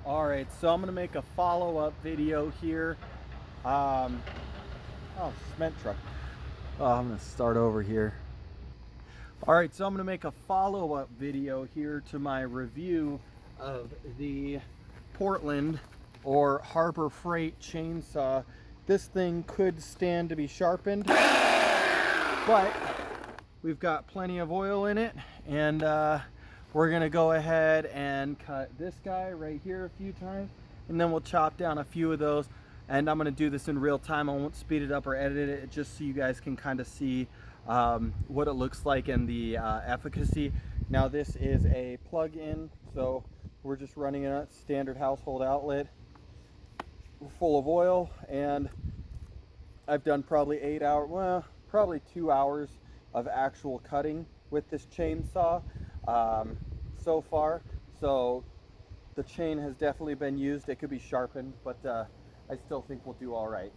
All right, so I'm gonna make a follow-up video here. Oh, cement truck. Oh, I'm gonna start over here. All right, so I'm gonna make a follow-up video here to my review of the Portland or Harbor Freight chainsaw. This thing could stand to be sharpened, but we've got plenty of oil in it, and we're gonna go ahead and cut this guy right here a few times, and then we'll chop down a few of those. And I'm gonna do this in real time. I won't speed it up or edit it, just so you guys can kind of see what it looks like and the efficacy. Now this is a plug-in, so we're just running a standard household outlet full of oil, and I've done probably 8 hours, well, probably 2 hours of actual cutting with this chainsaw so far. So the chain has definitely been used. It could be sharpened, but I still think we'll do all right.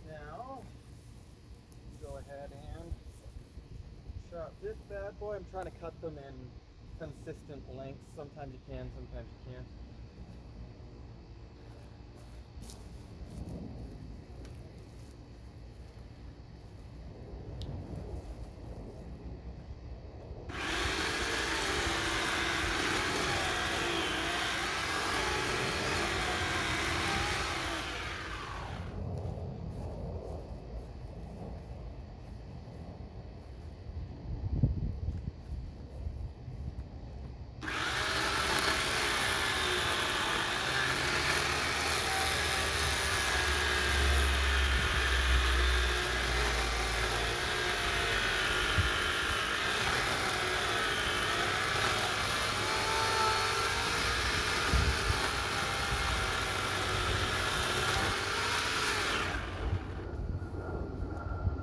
Now, go ahead and chop this bad boy. I'm trying to cut them in consistent lengths. Sometimes you can, sometimes you can't.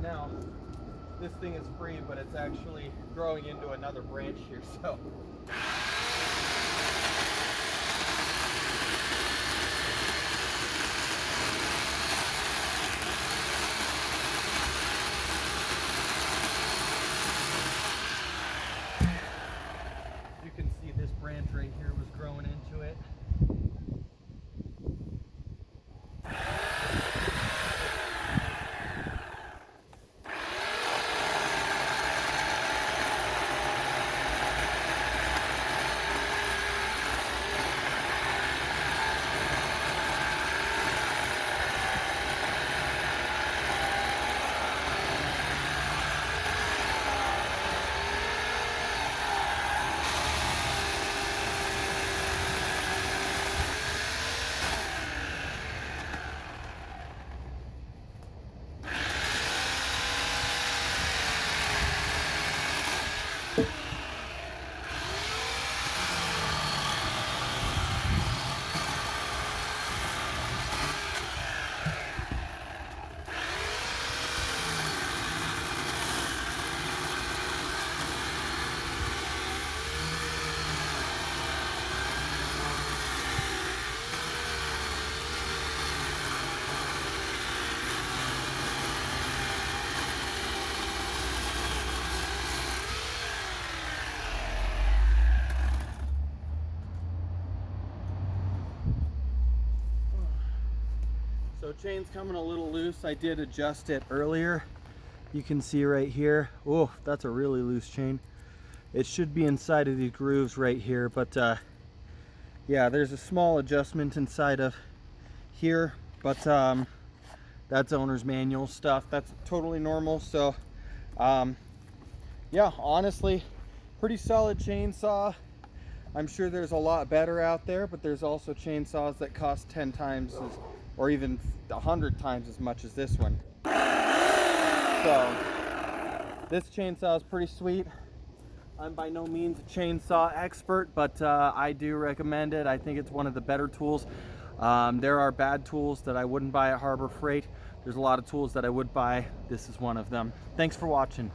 Now, this thing is free, but it's actually growing into another branch here, so. You can see this branch right here was growing into it. So chain's coming a little loose. I did adjust it earlier. You can see right here. Oh, that's a really loose chain. It should be inside of these grooves right here, but yeah, there's a small adjustment inside of here, but that's owner's manual stuff. That's totally normal. So yeah, honestly, pretty solid chainsaw. I'm sure there's a lot better out there, but there's also chainsaws that cost 10 times or even 100 times as much as this one. So this chainsaw is pretty sweet. I'm by no means a chainsaw expert, but I do recommend it. I think it's one of the better tools. There are bad tools that I wouldn't buy at Harbor Freight. There's a lot of tools that I would buy. This is one of them. Thanks for watching.